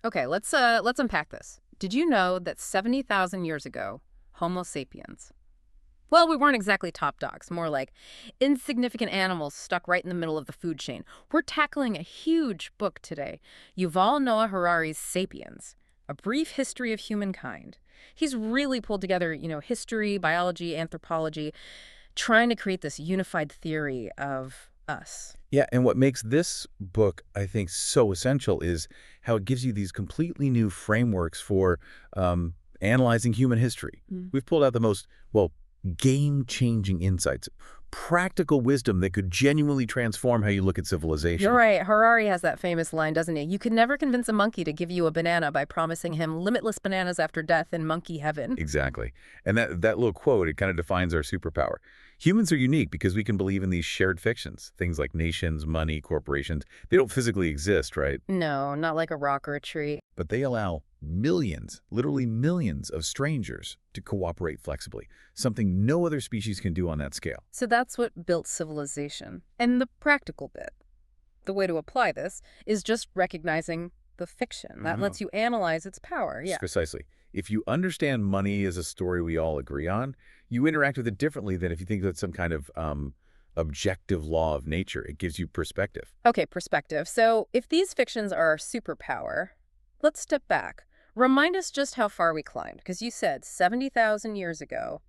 Okay, let's unpack this. Did you know that 70,000 years ago, Homo sapiens, well, we weren't exactly top dogs, more like insignificant animals stuck right in the middle of the food chain. We're tackling a huge book today, Yuval Noah Harari's Sapiens, A Brief History of Humankind. He's really pulled together, history, biology, anthropology, trying to create this unified theory of us. Yeah, and what makes this book, I think, so essential is how it gives you these completely new frameworks for analyzing human history. Mm. We've pulled out the most, well, game-changing insights, practical wisdom that could genuinely transform how you look at You're civilization. right. Harari has that famous line, doesn't he? You could never convince a monkey to give you a banana by promising him limitless bananas after death in monkey heaven. Exactly. And that little quote, it kind of defines our superpower. Humans are unique because we can believe in these shared fictions, things like nations, money, corporations. They don't physically exist, right? No, not like a rock or a tree. But they allow millions, literally millions of strangers to cooperate flexibly, something no other species can do on that scale. So that's what built civilization. And the practical bit, the way to apply this, is just recognizing the fiction. That lets you analyze its power. Yeah. Precisely. If you understand money as a story we all agree on, you interact with it differently than if you think that's some kind of objective law of nature. It gives you perspective. Okay, perspective. So if these fictions are our superpower, let's step back. Remind us just how far we climbed, because you said 70,000 years ago,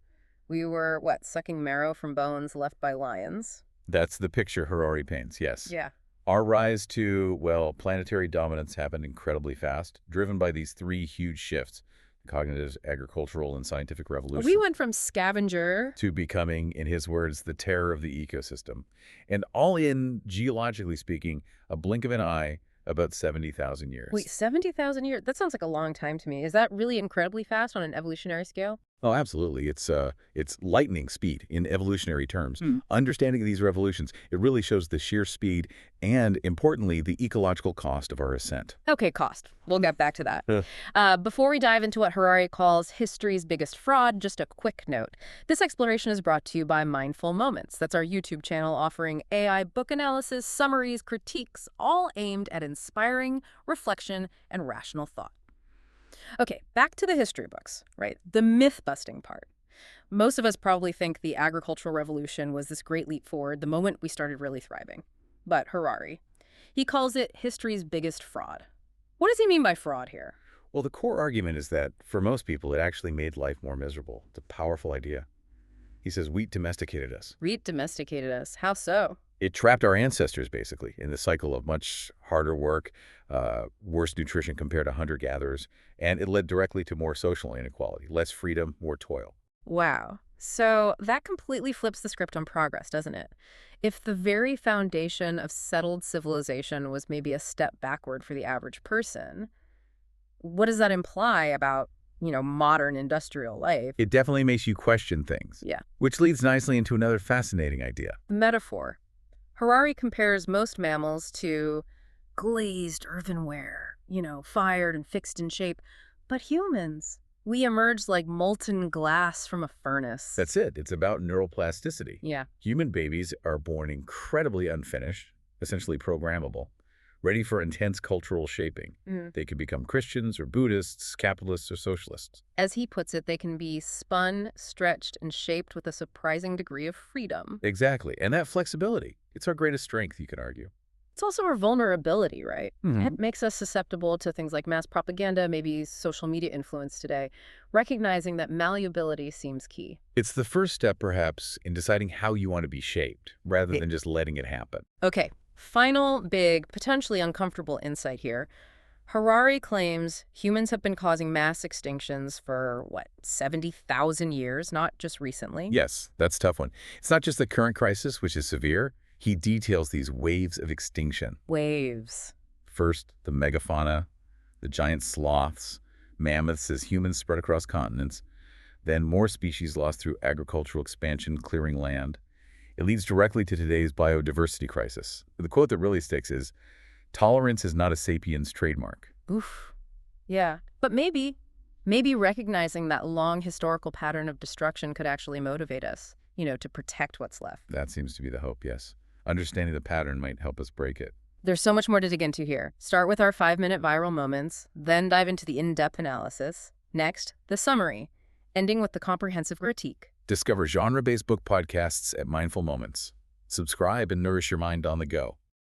we were, what, sucking marrow from bones left by lions? That's the picture Harari paints, yes. Yeah. Our rise to, well, planetary dominance happened incredibly fast, driven by these three huge shifts: cognitive, agricultural, and scientific revolution, We went from scavenger. to becoming, in his words, the terror of the ecosystem. And all in, geologically speaking, a blink of an eye, about 70,000 years. Wait, 70,000 years? That sounds like a long time to me. Is that really incredibly fast on an evolutionary scale? Oh, absolutely. It's lightning speed in evolutionary terms. Understanding these revolutions, it really shows the sheer speed and, importantly, the ecological cost of our ascent. Okay, cost. We'll get back to that. Before we dive into what Harari calls history's biggest fraud, just a quick note. This exploration is brought to you by Mindful Moments. That's our YouTube channel offering AI book analysis, summaries, critiques, all aimed at inspiring reflection and rational thought. Okay, back to the history books, right? The myth-busting part. Most of us probably think the agricultural revolution was this great leap forward the moment we started really thriving. But Harari, he calls it history's biggest fraud. What does he mean by fraud here? Well, the core argument is that, for most people, it actually made life more miserable. It's a powerful idea. He says wheat domesticated us. Wheat domesticated us. How so? It trapped our ancestors, basically, in the cycle of much harder work, worse nutrition compared to hunter-gatherers, and it led directly to more social inequality, less freedom, more toil. Wow. So that completely flips the script on progress, doesn't it? If the very foundation of settled civilization was maybe a step backward for the average person, what does that imply about, modern industrial life? It definitely makes you question things, Yeah. which leads nicely into another fascinating idea. Metaphor. Harari compares most mammals to glazed earthenware, fired and fixed in shape. But humans, we emerge like molten glass from a furnace. That's it. It's about neuroplasticity. Yeah. Human babies are born incredibly unfinished, essentially programmable, ready for intense cultural shaping. They can become Christians or Buddhists, capitalists or socialists. As he puts it, they can be spun, stretched, and shaped with a surprising degree of freedom. Exactly. And that flexibility, it's our greatest strength, you could argue. It's also our vulnerability, right? It makes us susceptible to things like mass propaganda, maybe social media influence today. Recognizing that malleability seems key. It's the first step, perhaps, in deciding how you want to be shaped, rather than just letting it happen. Okay, final, big, potentially uncomfortable insight here. Harari claims humans have been causing mass extinctions for, 70,000 years, not just recently? Yes, that's a tough one. It's not just the current crisis, which is severe. He details these waves of extinction. Waves. First, the megafauna, the giant sloths, mammoths as humans spread across continents. Then more species lost through agricultural expansion, clearing land. It leads directly to today's biodiversity crisis. The quote that really sticks is, "Tolerance is not a sapiens trademark." Oof. Yeah. But maybe recognizing that long historical pattern of destruction could actually motivate us, to protect what's left. That seems to be the hope, yes. Understanding the pattern might help us break it. There's so much more to dig into here. Start with our 5-minute viral moments, then dive into the in-depth analysis. Next, the summary, ending with the comprehensive critique. Discover genre-based book podcasts at Mindful Moments. Subscribe and nourish your mind on the go.